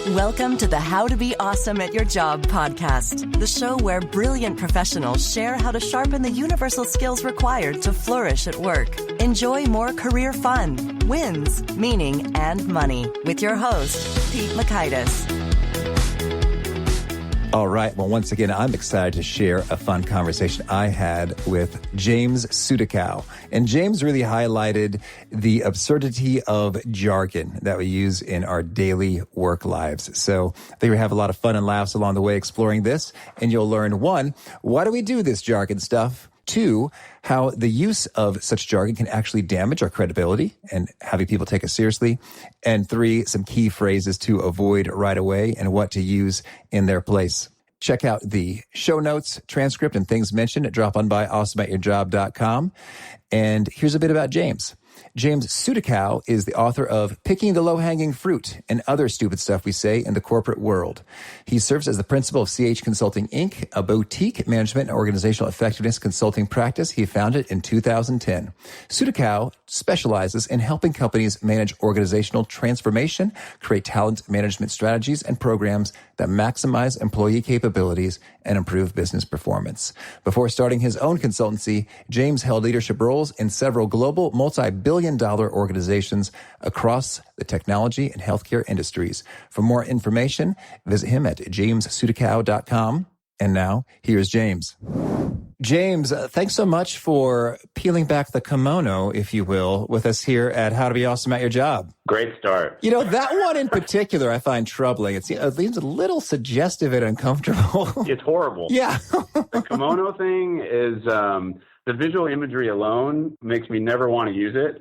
Welcome to the How to Be Awesome at Your Job podcast, the show where brilliant professionals share how to sharpen the universal skills required to flourish at work. Enjoy more career fun, wins, meaning, and money with your host, Pete Makaitis. All right. Well, once again, I'm excited to share a fun conversation I had with James Sudakow. And James really highlighted the absurdity of jargon that we use in our daily work lives. So I think we have a lot of fun and laughs along the way exploring this. And you'll learn, 1, why do we do this jargon stuff? 2, how the use of such jargon can actually damage our credibility and having people take us seriously. And 3, some key phrases to avoid right away and what to use in their place. Check out the show notes, transcript, and things mentioned at droponbyawesomeatyourjob.com. And here's a bit about James. James Sudakow is the author of Picking the Low-Hanging Fruit and Other Stupid Stuff We Say in the Corporate World. He serves as the principal of CH Consulting, Inc., a boutique management and organizational effectiveness consulting practice he founded in 2010. Sudakow specializes in helping companies manage organizational transformation, create talent management strategies and programs that maximize employee capabilities and improve business performance. Before starting his own consultancy, James held leadership roles in several global multi-billion-dollar organizations across the technology and healthcare industries. For more information, visit him at jamessudakow.com. And now, here's James. James, thanks so much for peeling back the kimono, if you will, with us here at How to Be Awesome at Your Job. Great start. You know, that one in particular I find troubling. It seems a little suggestive and uncomfortable. It's horrible. Yeah. The kimono thing is, the visual imagery alone makes me never want to use it.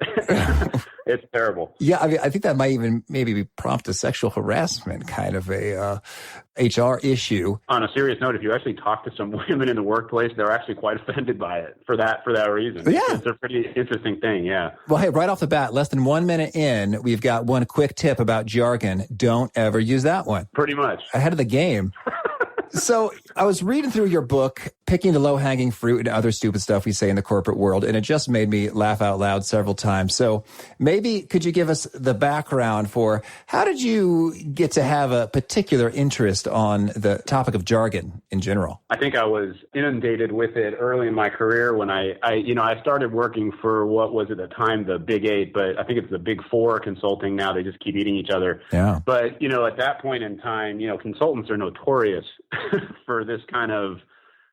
It's terrible. Yeah, I mean, I think that might even maybe prompt a sexual harassment kind of a HR issue. On a serious note, if you actually talk to some women in the workplace, they're actually quite offended by it for that reason. Yeah. It's a pretty interesting thing, yeah. Well, hey, right off the bat, less than 1 minute in, we've got one quick tip about jargon. Don't ever use that one. Pretty much. Ahead of the game. So I was reading through your book, Picking the Low-Hanging Fruit and Other Stupid Stuff We Say in the Corporate World, and it just made me laugh out loud several times. So maybe could you give us the background for how did you get to have a particular interest on the topic of jargon in general? I think I was inundated with it early in my career when I started working for what was at the time the Big 8, but I think it's the Big 4 consulting now. They just keep eating each other. Yeah. But, at that point in time, consultants are notorious for this kind of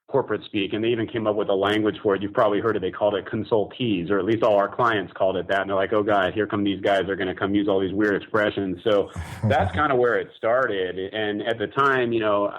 corporate speak, and they even came up with a language for it. You've probably heard it. They called it consultees, or at least all our clients called it that. And they're like, oh, God, here come these guys. They're going to come use all these weird expressions. So that's kind of where it started. And at the time,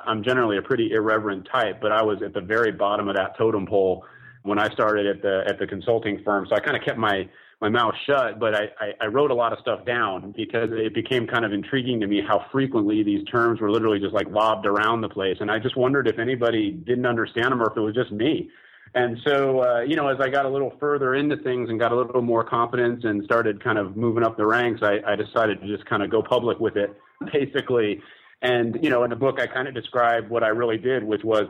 I'm generally a pretty irreverent type, but I was at the very bottom of that totem pole when I started at the consulting firm. So I kind of kept my mouth shut, but I wrote a lot of stuff down because it became kind of intriguing to me how frequently these terms were literally just like lobbed around the place. And I just wondered if anybody didn't understand them or if it was just me. And so, as I got a little further into things and got a little more confidence and started kind of moving up the ranks, I decided to just kind of go public with it, basically. And, in the book, I kind of described what I really did, which was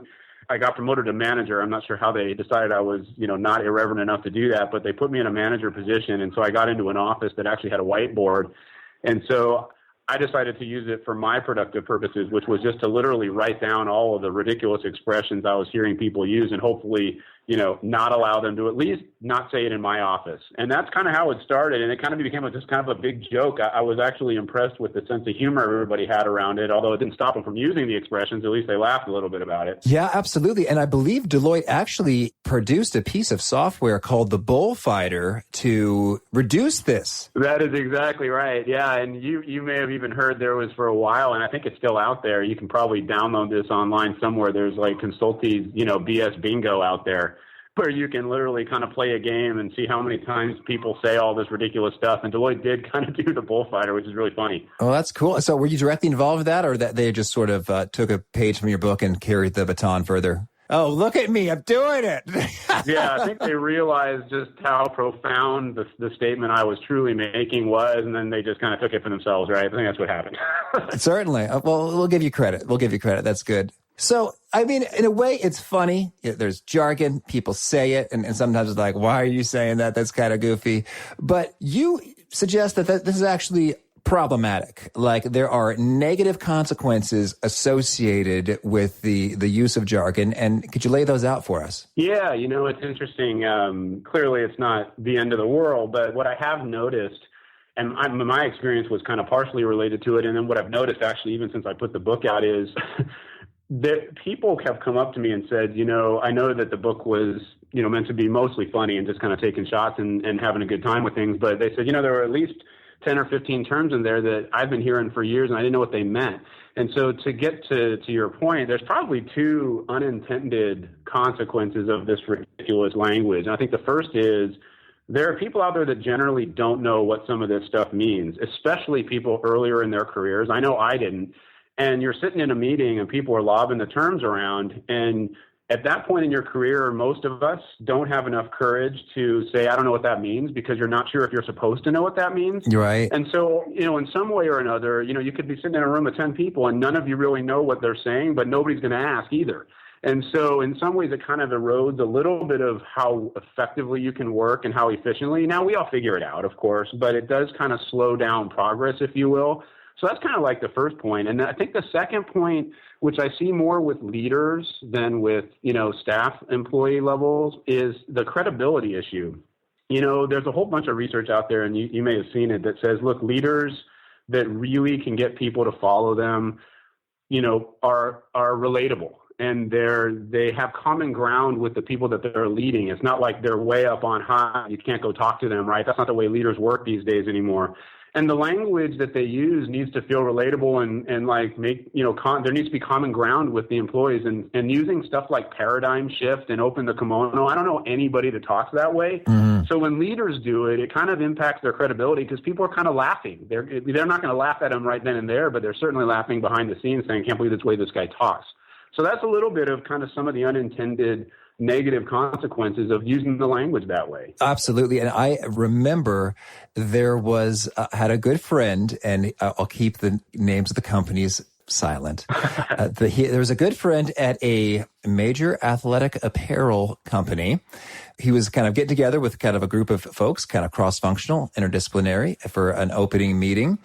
I got promoted to manager. I'm not sure how they decided I was, not irreverent enough to do that, but they put me in a manager position. And so I got into an office that actually had a whiteboard. And so I decided to use it for my productive purposes, which was just to literally write down all of the ridiculous expressions I was hearing people use and hopefully, not allow them to at least not say it in my office. And that's kind of how it started. And it kind of became just kind of a big joke. I was actually impressed with the sense of humor everybody had around it, although it didn't stop them from using the expressions. At least they laughed a little bit about it. Yeah, absolutely. And I believe Deloitte actually produced a piece of software called the Bullfighter to reduce this. That is exactly right. Yeah. And you may have even heard there was for a while, and I think it's still out there. You can probably download this online somewhere. There's like Consultees, BS bingo out there, where you can literally kind of play a game and see how many times people say all this ridiculous stuff. And Deloitte did kind of do the Bullfighter, which is really funny. Oh, that's cool. So were you directly involved with that, or that they just sort of took a page from your book and carried the baton further? Oh, look at me. I'm doing it. Yeah, I think they realized just how profound the statement I was truly making was, and then they just kind of took it for themselves, right? I think that's what happened. Certainly. Well, we'll give you credit. That's good. So, I mean, in a way, it's funny. There's jargon. People say it. And sometimes it's like, why are you saying that? That's kind of goofy. But you suggest that this is actually problematic. Like there are negative consequences associated with the use of jargon. And could you lay those out for us? Yeah, it's interesting. Clearly, it's not the end of the world, but what I have noticed, and my experience was kind of partially related to it, and then what I've noticed actually even since I put the book out is that people have come up to me and said, I know that the book was, meant to be mostly funny and just kind of taking shots and having a good time with things, but they said, there were at least 10 or 15 terms in there that I've been hearing for years and I didn't know what they meant. And so to get to your point, there's probably two unintended consequences of this ridiculous language. And I think the first is there are people out there that generally don't know what some of this stuff means, especially people earlier in their careers. I know I didn't. And you're sitting in a meeting and people are lobbing the terms around, and at that point in your career, most of us don't have enough courage to say, I don't know what that means, because you're not sure if you're supposed to know what that means. Right. And so, in some way or another, you could be sitting in a room of 10 people and none of you really know what they're saying, but nobody's going to ask either. And so in some ways, it kind of erodes a little bit of how effectively you can work and how efficiently. Now, we all figure it out, of course, but it does kind of slow down progress, if you will. So that's kind of like the first point. And I think the second point, which I see more with leaders than with, staff employee levels, is the credibility issue. There's a whole bunch of research out there, and you may have seen it, that says, look, leaders that really can get people to follow them, are relatable. And they have common ground with the people that they're leading. It's not like they're way up on high. You can't go talk to them, right? That's not the way leaders work these days anymore. And the language that they use needs to feel relatable and like make, there needs to be common ground with the employees, and using stuff like paradigm shift and open the kimono. I don't know anybody that talks that way. Mm-hmm. So when leaders do it, it kind of impacts their credibility because people are kind of laughing. They're not going to laugh at them right then and there, but they're certainly laughing behind the scenes saying, I can't believe this way this guy talks. So that's a little bit of kind of some of the unintended negative consequences of using the language that way. Absolutely. And I remember there was, had a good friend, and I'll keep the names of the companies silent. There was a good friend at a major athletic apparel company. He was kind of getting together with kind of a group of folks, kind of cross-functional, interdisciplinary, for an opening meeting.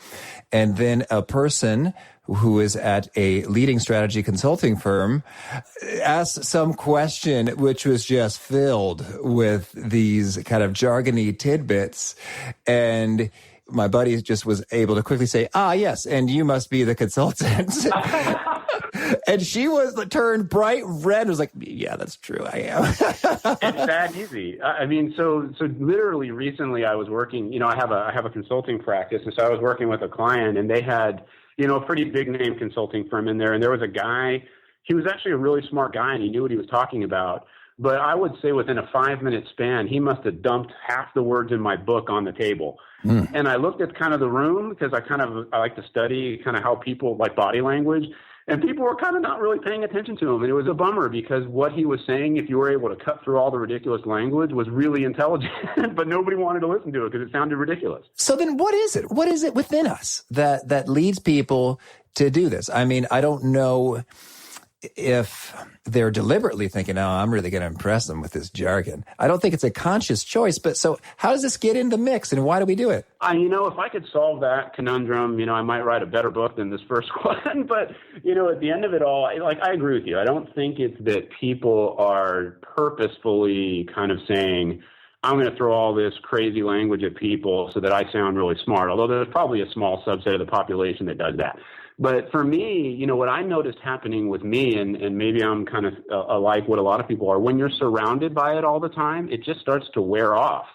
And then a person who is at a leading strategy consulting firm asked some question which was just filled with these kind of jargony tidbits. And my buddy just was able to quickly say, yes, and you must be the consultant. And she turned bright red and was like, yeah, that's true. I am. It's that easy. I mean, so literally recently I was working, I have a consulting practice. And so I was working with a client, and they had, a pretty big name consulting firm in there. And there was a guy, he was actually a really smart guy, and he knew what he was talking about. But I would say within a 5-minute span, he must have dumped half the words in my book on the table. Mm. And I looked at kind of the room, because I like to study kind of how people like body language. And people were kind of not really paying attention to him. And it was a bummer, because what he was saying, if you were able to cut through all the ridiculous language, was really intelligent, but nobody wanted to listen to it because it sounded ridiculous. So then what is it? What is it within us that leads people to do this? I mean, I don't know if they're deliberately thinking, I'm really going to impress them with this jargon. I don't think it's a conscious choice, but so how does this get in the mix, and why do we do it? If I could solve that conundrum, I might write a better book than this first one. But, at the end of it all, I agree with you. I don't think it's that people are purposefully kind of saying, I'm going to throw all this crazy language at people so that I sound really smart, although there's probably a small subset of the population that does that. But for me, what I noticed happening with me, and maybe I'm kind of like what a lot of people are, when you're surrounded by it all the time, it just starts to wear off.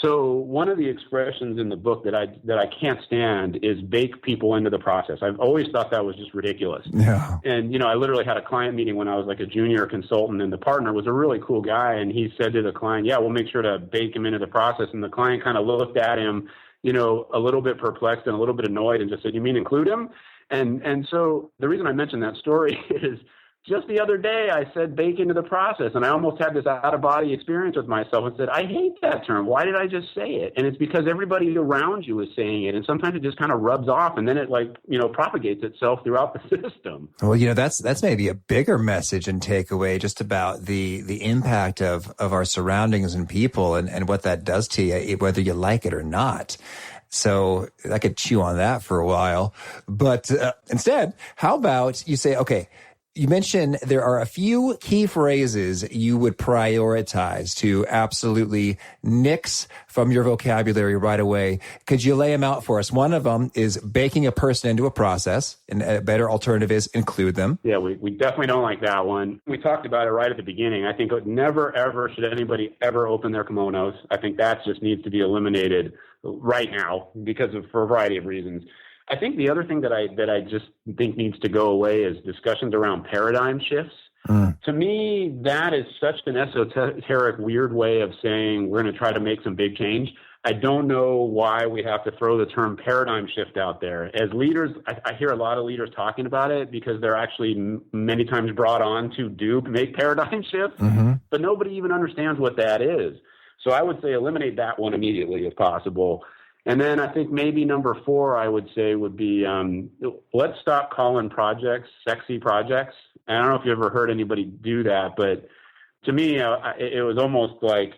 So one of the expressions in the book that I can't stand is bake people into the process. I've always thought that was just ridiculous. Yeah. And, I literally had a client meeting when I was like a junior consultant, and the partner was a really cool guy. And he said to the client, yeah, we'll make sure to bake him into the process. And the client kind of looked at him, a little bit perplexed and a little bit annoyed, and just said, you mean include him? And so the reason I mentioned that story is just the other day I said bake into the process, and I almost had this out-of-body experience with myself and said, I hate that term. Why did I just say it? And it's because everybody around you is saying it, and sometimes it just kind of rubs off, and then it propagates itself throughout the system. Well, that's maybe a bigger message and takeaway, just about the impact of our surroundings and people and what that does to you, whether you like it or not. So I could chew on that for a while. But instead, how about you say, okay, you mentioned there are a few key phrases you would prioritize to absolutely nix from your vocabulary right away. Could you lay them out for us? One of them is baking a person into a process, and a better alternative is include them. Yeah, we definitely don't like that one. We talked about it right at the beginning. I think never, ever should anybody ever open their kimonos. I think that just needs to be eliminated right now for a variety of reasons. I think the other thing that I just think needs to go away is discussions around paradigm shifts. To me, that is such an esoteric, weird way of saying we're going to try to make some big change. I don't know why we have to throw the term paradigm shift out there. As leaders, I hear a lot of leaders talking about it because they're actually many times brought on to make paradigm shifts, but nobody even understands what that is. So I would say eliminate that one immediately if possible. And then I think maybe number 4, I would say would be, let's stop calling projects sexy projects. And I don't know if you ever heard anybody do that, but to me, it was almost like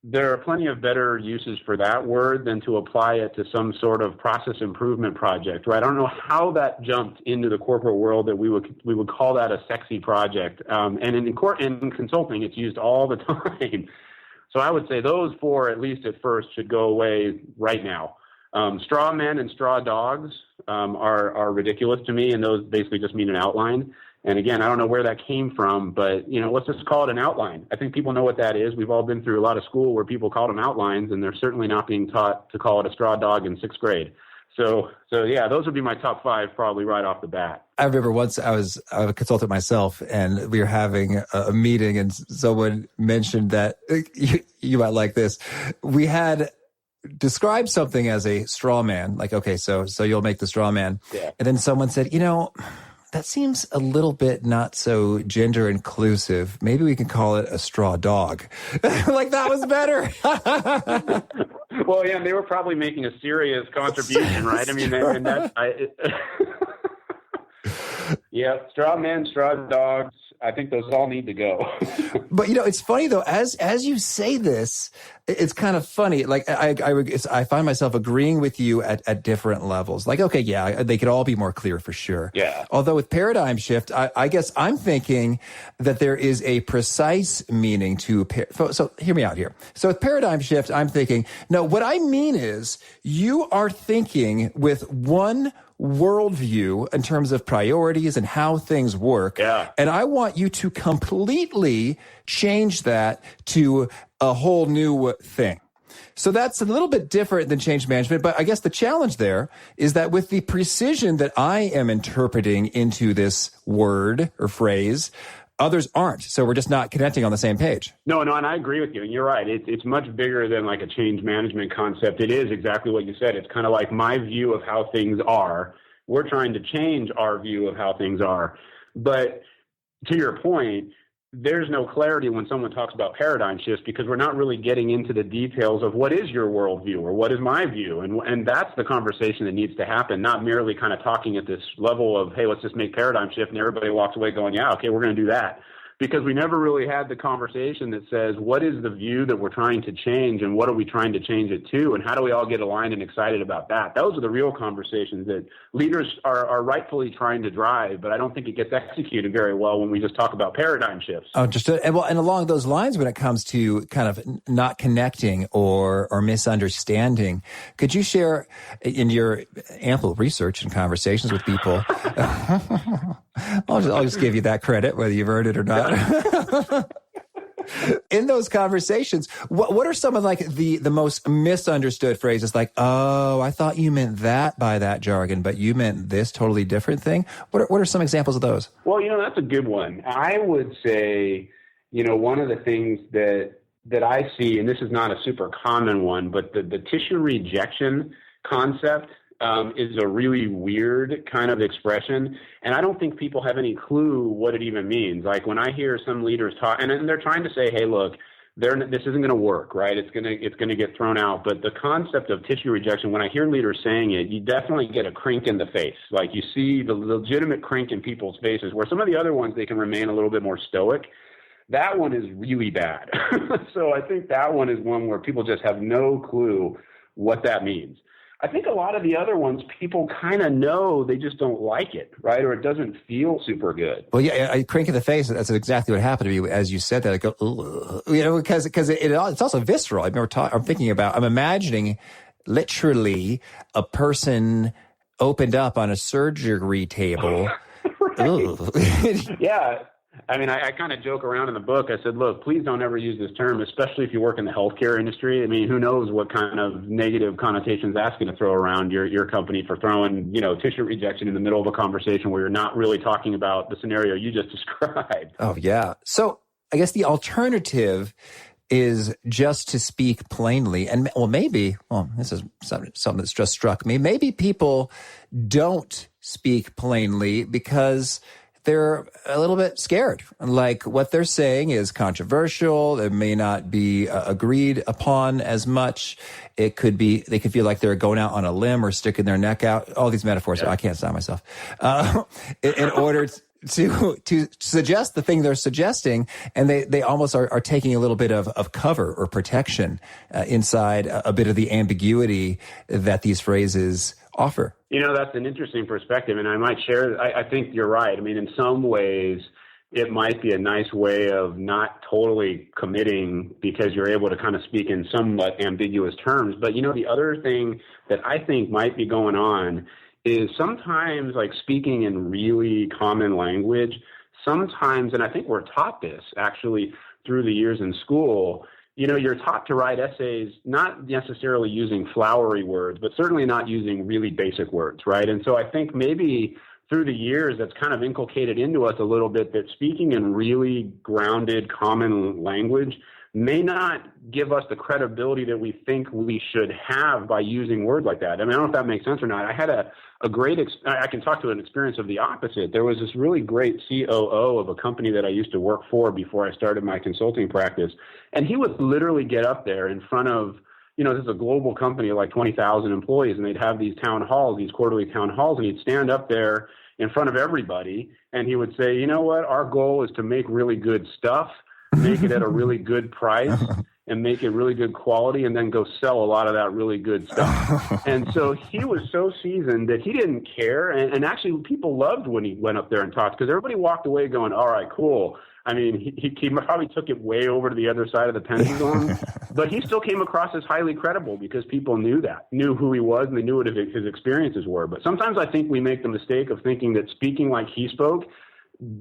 there are plenty of better uses for that word than to apply it to some sort of process improvement project, right? I don't know how that jumped into the corporate world that we would call that a sexy project. And in consulting, it's used all the time. So I would say those 4, at least at first, should go away right now. Straw men and straw dogs are ridiculous to me, and those basically just mean an outline. And again, I don't know where that came from, but let's just call it an outline. I think people know what that is. We've all been through a lot of school where people called them outlines, and they're certainly not being taught to call it a straw dog in 6th grade. So yeah, those would be my top 5 probably right off the bat. I remember once I was a consultant myself, and we were having a meeting, and someone mentioned that you might like this. We had described something as a straw man, like, okay, so you'll make the straw man. Yeah. And then someone said, that seems a little bit not so gender inclusive. Maybe we can call it a straw dog. Like, that was better. Well, yeah, they were probably making a serious contribution, right? I mean, yeah, straw men, straw dogs. I think those all need to go. But it's funny though. As you say this, it's kind of funny. Like I find myself agreeing with you at different levels. Like, okay, yeah, they could all be more clear for sure. Yeah. Although with paradigm shift, I guess I'm thinking that there is a precise meaning to. So hear me out here. So with paradigm shift, I'm thinking, no, what I mean is you are thinking with one worldview in terms of priorities and how things work. Yeah. And I want you to completely change that to a whole new thing. So that's a little bit different than change management. But I guess the challenge there is that with the precision that I am interpreting into this word or phrase, others aren't. So we're just not connecting on the same page. No, and I agree with you. And you're right. It's much bigger than like a change management concept. It is exactly what you said. It's kind of like my view of how things are. We're trying to change our view of how things are. But to your point, there's no clarity when someone talks about paradigm shifts because we're not really getting into the details of what is your worldview or what is my view. And that's the conversation that needs to happen, not merely kind of talking at this level of, hey, let's just make paradigm shift, and everybody walks away going, yeah, okay, we're going to do that. Because we never really had the conversation that says, what is the view that we're trying to change and what are we trying to change it to? And how do we all get aligned and excited about that? Those are the real conversations that leaders are rightfully trying to drive, but I don't think it gets executed very well when we just talk about paradigm shifts. Understood. And along those lines, when it comes to kind of not connecting or misunderstanding, could you share in your ample research and conversations with people, I'll just give you that credit, whether you've earned it or not. In those conversations, what are some of like the most misunderstood phrases? Like, oh, I thought you meant that by that jargon, but you meant this totally different thing. What are some examples of those? Well, that's a good one. I would say, one of the things that I see, and this is not a super common one, but the tissue rejection concept is a really weird kind of expression. And I don't think people have any clue what it even means. Like when I hear some leaders talk, and they're trying to say, hey, look, this isn't going to work, right? It's going to get thrown out. But the concept of tissue rejection, when I hear leaders saying it, you definitely get a crink in the face. Like you see the legitimate crink in people's faces, where some of the other ones, they can remain a little bit more stoic. That one is really bad. So I think that one is one where people just have no clue what that means. I think a lot of the other ones, people kind of know, they just don't like it, right? Or it doesn't feel super good. Well, yeah, I crank in the face. That's exactly what happened to me as you said that. I go, ugh. Because it's also visceral. I'm imagining literally a person opened up on a surgery table. Yeah. I mean, I kind of joke around in the book. I said, look, please don't ever use this term, especially if you work in the healthcare industry. I mean, who knows what kind of negative connotations that's going to throw around your company for throwing, tissue rejection in the middle of a conversation where you're not really talking about the scenario you just described. Oh, yeah. So I guess the alternative is just to speak plainly. And this is something that's just struck me. Maybe people don't speak plainly because they're a little bit scared. Like what they're saying is controversial. It may not be agreed upon as much. They could feel like they're going out on a limb or sticking their neck out. All these metaphors. Yeah. I can't stop myself. In order to suggest the thing they're suggesting, and they almost are taking a little bit of cover or protection inside a bit of the ambiguity that these phrases offer. That's an interesting perspective, and I might share. I think you're right. I mean, in some ways, it might be a nice way of not totally committing because you're able to kind of speak in somewhat ambiguous terms. But, the other thing that I think might be going on is sometimes like speaking in really common language, sometimes, and I think we're taught this actually through the years in school, you're taught to write essays, not necessarily using flowery words, but certainly not using really basic words, right? And so I think maybe through the years, that's kind of inculcated into us a little bit that speaking in really grounded common language may not give us the credibility that we think we should have by using words like that. I mean, I don't know if that makes sense or not. I had a great, I can talk to an experience of the opposite. There was this really great COO of a company that I used to work for before I started my consulting practice. And he would literally get up there in front of, this is a global company of like 20,000 employees, and they'd have these town halls, these quarterly town halls, and he'd stand up there in front of everybody, and he would say, you know what, our goal is to make really good stuff, make it at a really good price, and make it really good quality, and then go sell a lot of that really good stuff. And so he was so seasoned that he didn't care. And actually, people loved when he went up there and talked, because everybody walked away going, all right, cool. I mean, he probably took it way over to the other side of the pendulum, but he still came across as highly credible because people knew who he was, and they knew what his experiences were. But sometimes I think we make the mistake of thinking that speaking like he spoke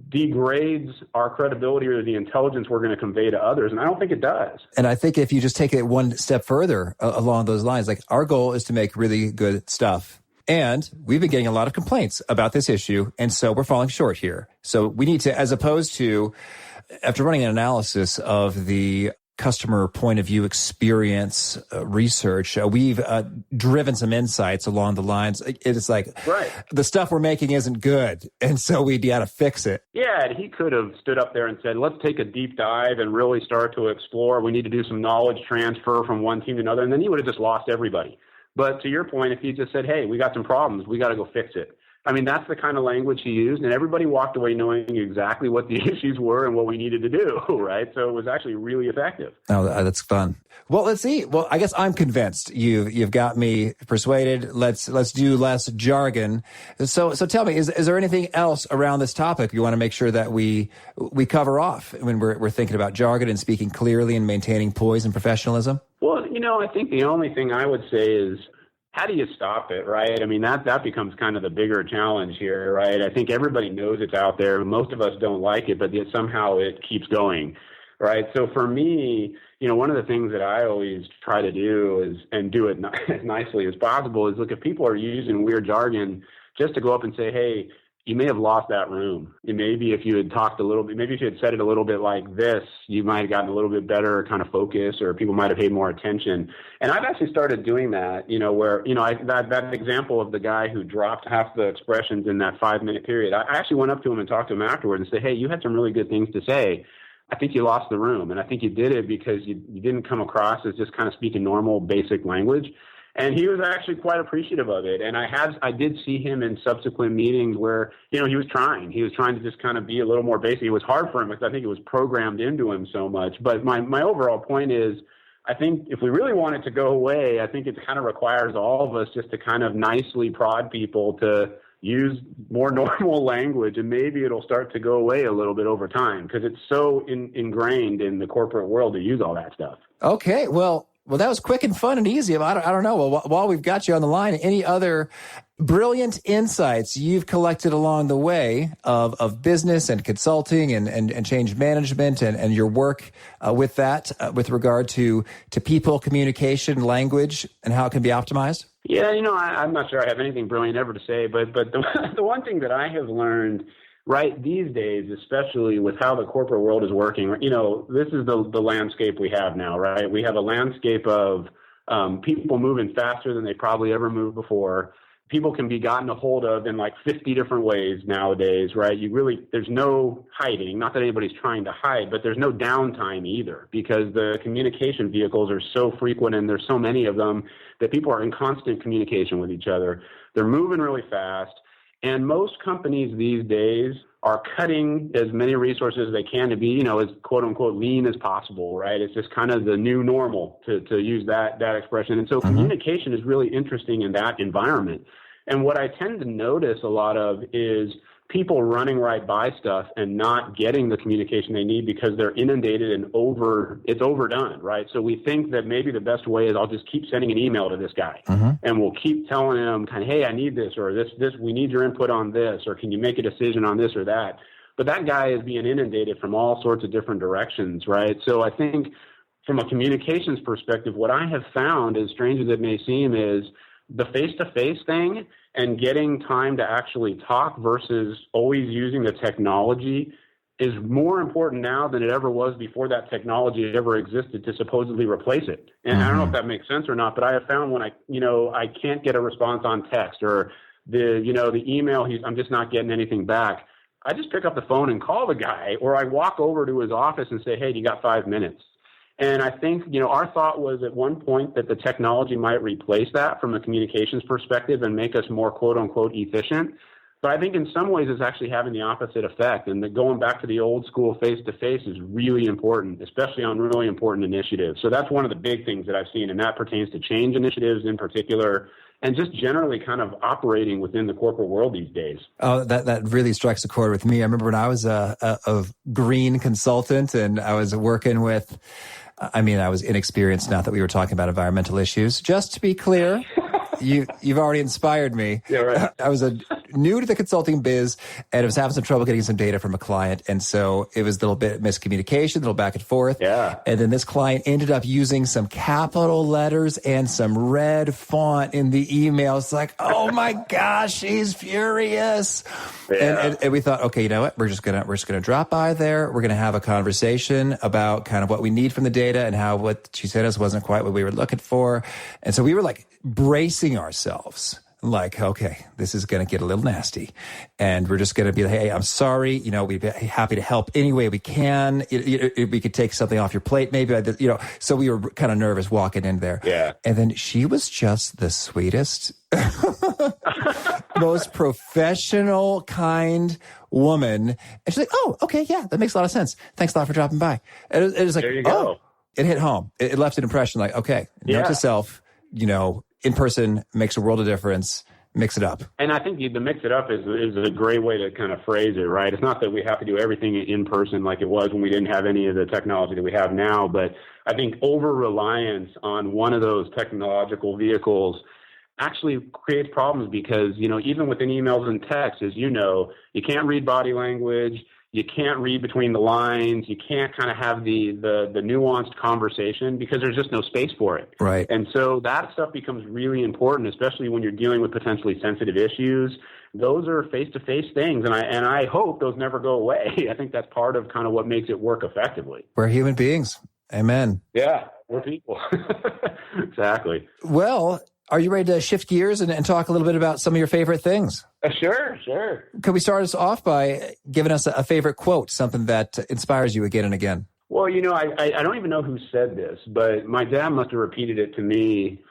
degrades our credibility or the intelligence we're going to convey to others. And I don't think it does. And I think if you just take it one step further along those lines, like our goal is to make really good stuff. And we've been getting a lot of complaints about this issue. And so we're falling short here. So we need to, as opposed to, after running an analysis of the customer point of view experience research, we've driven some insights along the lines. It's like, right, the stuff we're making isn't good, and so we got to fix it. Yeah, he could have stood up there and said, let's take a deep dive and really start to explore. We need to do some knowledge transfer from one team to another, and then he would have just lost everybody. But to your point, if he just said, hey, we got some problems, we got to go fix it. I mean, that's the kind of language he used, and everybody walked away knowing exactly what the issues were and what we needed to do, right? So it was actually really effective. Oh, that's fun. Well, let's see. Well, I guess I'm convinced. You've got me persuaded. Let's do less jargon. So tell me, is there anything else around this topic you want to make sure that we cover off when we're thinking about jargon and speaking clearly and maintaining poise and professionalism? Well, I think the only thing I would say is, how do you stop it, right? I mean, that becomes kind of the bigger challenge here, right? I think everybody knows it's out there. Most of us don't like it, but yet somehow it keeps going, right? So for me, one of the things that I always try to do is, and do it as nicely as possible, is look, if people are using weird jargon, just to go up and say, hey, you may have lost that room. And maybe if you had talked a little bit, maybe if you had said it a little bit like this, you might have gotten a little bit better kind of focus, or people might have paid more attention. And I've actually started doing that, where, that example of the guy who dropped half the expressions in that 5-minute period. I actually went up to him and talked to him afterward and said, hey, you had some really good things to say. I think you lost the room. And I think you did it because you didn't come across as just kind of speaking normal, basic language. And he was actually quite appreciative of it. And I did see him in subsequent meetings where, he was trying to just kind of be a little more basic. It was hard for him because I think it was programmed into him so much. But my overall point is, I think if we really want it to go away, I think it kind of requires all of us just to kind of nicely prod people to use more normal language, and maybe it'll start to go away a little bit over time because it's so ingrained in the corporate world to use all that stuff. Okay, well, that was quick and fun and easy. I don't know. Well, while we've got you on the line, any other brilliant insights you've collected along the way of business and consulting and change management and your work with that, with regard to people, communication, language, and how it can be optimized? Yeah, I'm not sure I have anything brilliant ever to say, but the one thing that I have learned right these days, especially with how the corporate world is working, this is the landscape we have now, right? We have a landscape of people moving faster than they probably ever moved before. People can be gotten a hold of in like 50 different ways nowadays, right? There's no hiding, not that anybody's trying to hide, but there's no downtime either because the communication vehicles are so frequent and there's so many of them that people are in constant communication with each other. They're moving really fast. And most companies these days are cutting as many resources as they can to be, as quote unquote lean as possible, right? It's just kind of the new normal to use that expression. And so communication is really interesting in that environment. And what I tend to notice a lot of is people running right by stuff and not getting the communication they need because they're inundated and it's overdone, right? So we think that maybe the best way is I'll just keep sending an email to this guy and we'll keep telling him kind of, hey, I need this or this, we need your input on this, or can you make a decision on this or that? But that guy is being inundated from all sorts of different directions, right? So I think from a communications perspective, what I have found, as strange as it may seem, is the face-to-face thing and getting time to actually talk versus always using the technology is more important now than it ever was before that technology ever existed to supposedly replace it. And I don't know if that makes sense or not, but I have found when I can't get a response on text or the email, I'm just not getting anything back. I just pick up the phone and call the guy, or I walk over to his office and say, hey, do you got 5 minutes? And I think, our thought was at one point that the technology might replace that from a communications perspective and make us more quote unquote efficient. But I think in some ways it's actually having the opposite effect. And going back to the old school face-to-face is really important, especially on really important initiatives. So that's one of the big things that I've seen, and that pertains to change initiatives in particular, and just generally kind of operating within the corporate world these days. Oh, that really strikes a chord with me. I remember when I was a green consultant and I was working with, I was inexperienced, not that we were talking about environmental issues. Just to be clear, you've already inspired me. Yeah, right. I was new to the consulting biz and I was having some trouble getting some data from a client. And so it was a little bit miscommunication, a little back and forth. Yeah. And then this client ended up using some capital letters and some red font in the email. It's like, oh my gosh, she's furious. Yeah. And we thought, okay, you know what? We're just gonna drop by there. We're gonna have a conversation about kind of what we need from the data and how what she sent us wasn't quite what we were looking for. And so we were like bracing ourselves. Like, okay, this is going to get a little nasty. And we're just going to be like, hey, I'm sorry. We'd be happy to help any way we can. We could take something off your plate, maybe. So we were kind of nervous walking in there. Yeah. And then she was just the sweetest, most professional, kind woman. And she's like, oh, okay, yeah, that makes a lot of sense. Thanks a lot for dropping by. And it was like, there you go. It hit home. It left an impression like, okay, note to self, in person makes a world of difference. Mix it up. And I think the mix it up is a great way to kind of phrase it, right? It's not that we have to do everything in person like it was when we didn't have any of the technology that we have now, but I think over-reliance on one of those technological vehicles actually creates problems because, even within emails and texts, as you can't read body language. You can't read between the lines. You can't kind of have the nuanced conversation because there's just no space for it. Right. And so that stuff becomes really important, especially when you're dealing with potentially sensitive issues. Those are face-to-face things, and I hope those never go away. I think that's part of kind of what makes it work effectively. We're human beings. Amen. Yeah, we're people. Exactly. Well, are you ready to shift gears and talk a little bit about some of your favorite things? Sure. Could we start us off by giving us a favorite quote, something that inspires you again and again? Well, I don't even know who said this, but my dad must have repeated it to me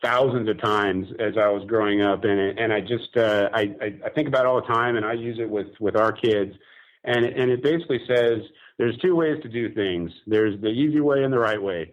thousands of times as I was growing up. And I just, I think about it all the time, and I use it with our kids. And it basically says there's two ways to do things. There's the easy way and the right way.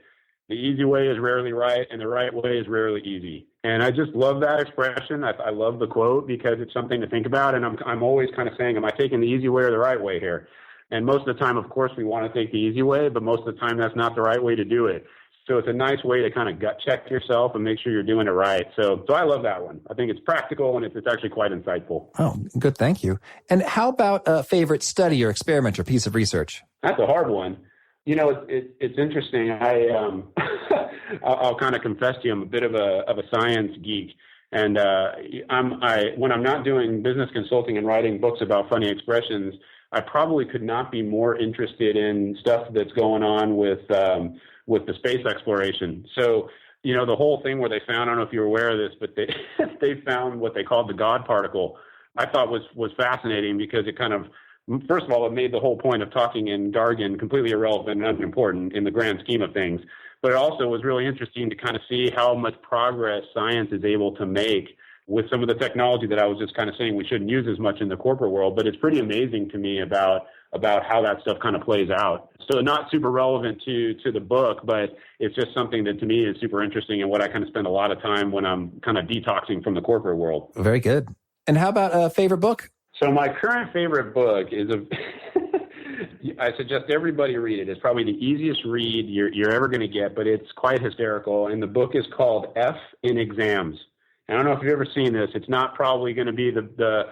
The easy way is rarely right, and the right way is rarely easy. And I just love that expression. I love the quote because it's something to think about. And I'm always kind of saying, am I taking the easy way or the right way here? And most of the time, of course, we want to take the easy way, but most of the time that's not the right way to do it. So it's a nice way to kind of gut check yourself and make sure you're doing it right. So I love that one. I think it's practical and it's actually quite insightful. Oh, good. Thank you. And how about a favorite study or experiment or piece of research? That's a hard one. You know, it's interesting. I'll kind of confess to you, I'm a bit of a science geek. And when I'm not doing business consulting and writing books about funny expressions, I probably could not be more interested in stuff that's going on with the space exploration. So, you know, the whole thing where they found, I don't know if you're aware of this, but they found what they called the God particle, I thought was fascinating because it kind of, first of all, it made the whole point of talking in jargon completely irrelevant and unimportant in the grand scheme of things. But it also was really interesting to kind of see how much progress science is able to make with some of the technology that I was just kind of saying we shouldn't use as much in the corporate world. But it's pretty amazing to me about how that stuff kind of plays out. So not super relevant to the book, but it's just something that to me is super interesting and what I kind of spend a lot of time when I'm kind of detoxing from the corporate world. Very good. And how about a favorite book? So my current favorite book is I suggest everybody read it. It's probably the easiest read you're ever going to get, but it's quite hysterical. And the book is called F in Exams. I don't know if you've ever seen this. It's not probably going to be the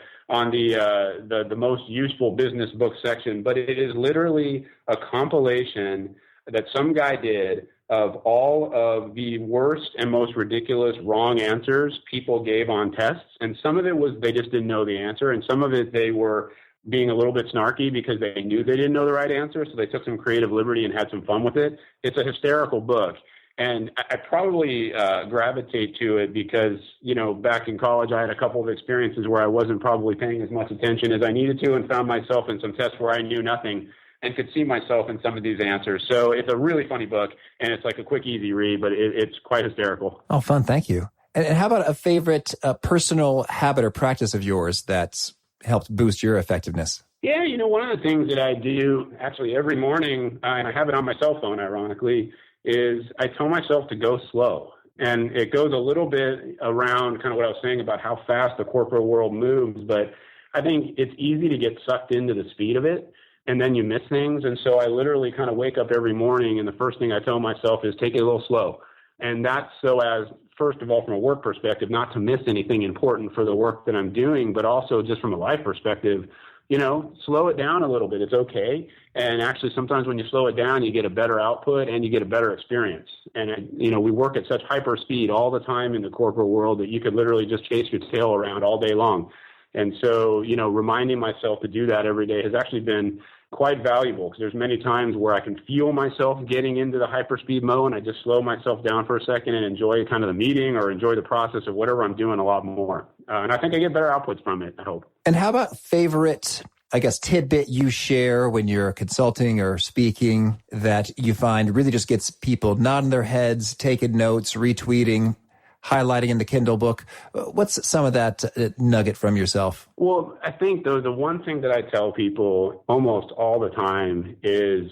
most useful business book section, but it is literally a compilation that some guy did of all of the worst and most ridiculous wrong answers people gave on tests. And some of it was they just didn't know the answer, and some of it they were being a little bit snarky because they knew they didn't know the right answer, so they took some creative liberty and had some fun with it. It's a hysterical book. And I probably gravitate to it because, you know, back in college, I had a couple of experiences where I wasn't probably paying as much attention as I needed to and found myself in some tests where I knew nothing and could see myself in some of these answers. So it's a really funny book, and it's like a quick, easy read, but it's quite hysterical. Oh, fun. Thank you. And how about a favorite personal habit or practice of yours that's helped boost your effectiveness? Yeah, you know, one of the things that I do actually every morning, and I have it on my cell phone, ironically, is I tell myself to go slow. And it goes a little bit around kind of what I was saying about how fast the corporate world moves, but I think it's easy to get sucked into the speed of it, and then you miss things. And so I literally kind of wake up every morning, and the first thing I tell myself is take it a little slow. And that's so as, first of all, from a work perspective, not to miss anything important for the work that I'm doing, but also just from a life perspective, you know, slow it down a little bit. It's okay. And actually, sometimes when you slow it down, you get a better output and you get a better experience. And, you know, we work at such hyper speed all the time in the corporate world that you could literally just chase your tail around all day long. And so, you know, reminding myself to do that every day has actually been quite valuable because there's many times where I can feel myself getting into the hyperspeed mode and I just slow myself down for a second and enjoy kind of the meeting or enjoy the process of whatever I'm doing a lot more. And I think I get better outputs from it, I hope. And how about favorite, I guess, tidbit you share when you're consulting or speaking that you find really just gets people nodding their heads, taking notes, retweeting, highlighting in the Kindle book? What's some of that nugget from yourself? Well, I think the one thing that I tell people almost all the time is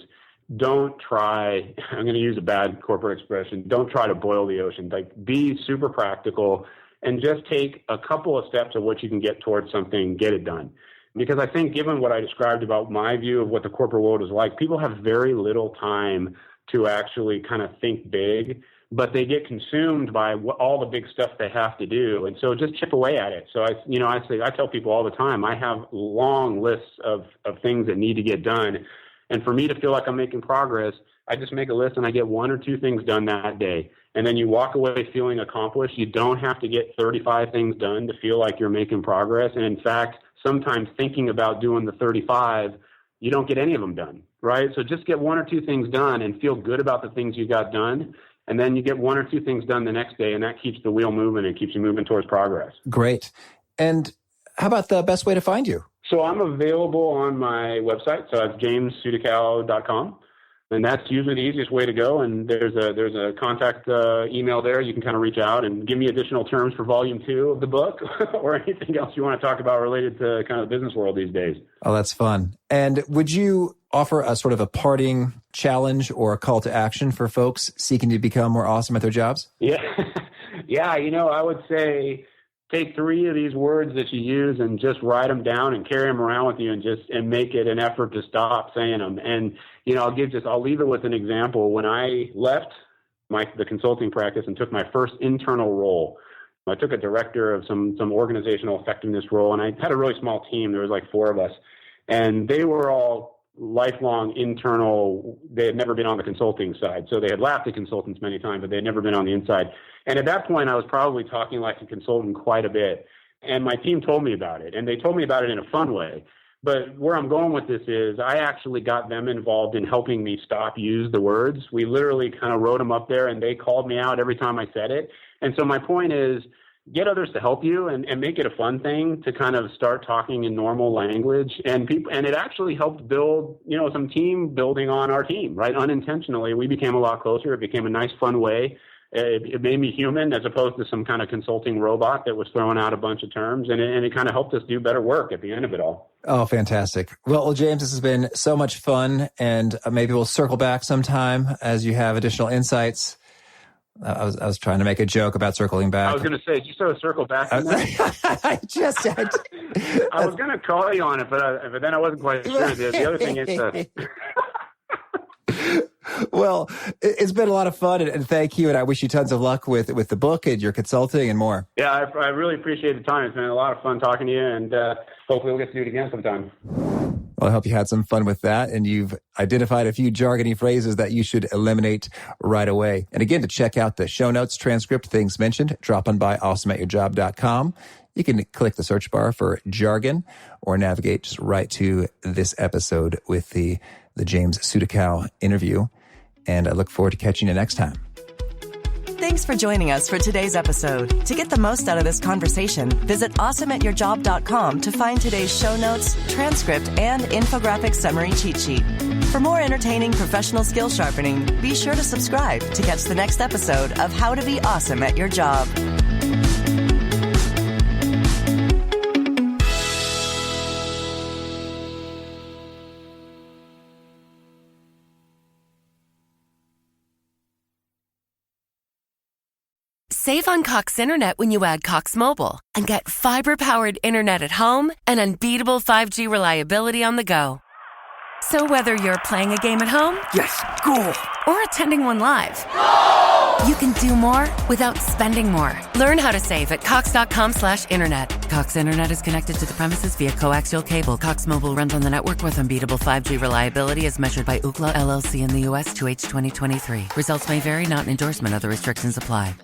don't try, I'm going to use a bad corporate expression, don't try to boil the ocean. Like, be super practical and just take a couple of steps of what you can get towards something, get it done. Because I think given what I described about my view of what the corporate world is like, people have very little time to actually kind of think big, but they get consumed by all the big stuff they have to do. And so just chip away at it. So I tell people all the time, I have long lists of things that need to get done. And for me to feel like I'm making progress, I just make a list and I get one or two things done that day. And then you walk away feeling accomplished. You don't have to get 35 things done to feel like you're making progress. And in fact, sometimes thinking about doing the 35, you don't get any of them done, right? So just get one or two things done and feel good about the things you got done. And then you get one or two things done the next day, and that keeps the wheel moving and keeps you moving towards progress. Great. And how about the best way to find you? So I'm available on my website. So it's jamessudakow.com. And that's usually the easiest way to go. And there's a contact email there. You can kind of reach out and give me additional terms for volume 2 of the book or anything else you want to talk about related to kind of the business world these days. Oh, that's fun. And would you offer a sort of a parting challenge or a call to action for folks seeking to become more awesome at their jobs? Yeah. Yeah. I would say take 3 of these words that you use and just write them down and carry them around with you and make it an effort to stop saying them. And, I'll leave it with an example. When I left the consulting practice and took my first internal role, I took a director of some organizational effectiveness role, and I had a really small team. There was like 4 of us, and they were all lifelong internal. They had never been on the consulting side. So they had laughed at consultants many times, but they had never been on the inside. And at that point, I was probably talking like a consultant quite a bit. And my team told me about it, and they told me about it in a fun way. But where I'm going with this is I actually got them involved in helping me stop use the words. We literally kind of wrote them up there, and they called me out every time I said it. And so my point is, get others to help you and make it a fun thing to kind of start talking in normal language. And it actually helped build, some team building on our team, right? Unintentionally, we became a lot closer. It became a nice, fun way. It made me human as opposed to some kind of consulting robot that was throwing out a bunch of terms. And it kind of helped us do better work at the end of it all. Oh, fantastic. Well, James, this has been so much fun. And maybe we'll circle back sometime as you have additional insights. I was trying to make a joke about circling back. I was going to say, did you throw a circle back in there? I was going to call you on it, but then I wasn't quite sure. The other thing is... Well, it's been a lot of fun, and thank you, and I wish you tons of luck with the book and your consulting and more. Yeah, I really appreciate the time. It's been a lot of fun talking to you, and hopefully we'll get to do it again sometime. Well, I hope you had some fun with that, and you've identified a few jargony phrases that you should eliminate right away. And again, to check out the show notes, transcript, things mentioned, drop on by awesomeatyourjob.com. You can click the search bar for jargon or navigate just right to this episode with the James Sudakow interview. And I look forward to catching you next time. Thanks for joining us for today's episode. To get the most out of this conversation, visit awesomeatyourjob.com to find today's show notes, transcript, and infographic summary cheat sheet. For more entertaining professional skill sharpening, be sure to subscribe to catch the next episode of How to Be Awesome at Your Job. Save on Cox Internet when you add Cox Mobile and get fiber-powered internet at home and unbeatable 5G reliability on the go. So whether you're playing a game at home, yes, goal, or attending one live, you can do more without spending more. Learn how to save at cox.com/internet. Cox Internet is connected to the premises via coaxial cable. Cox Mobile runs on the network with unbeatable 5G reliability as measured by Ookla LLC in the U.S. to H 2023. Results may vary, not an endorsement. Other restrictions apply.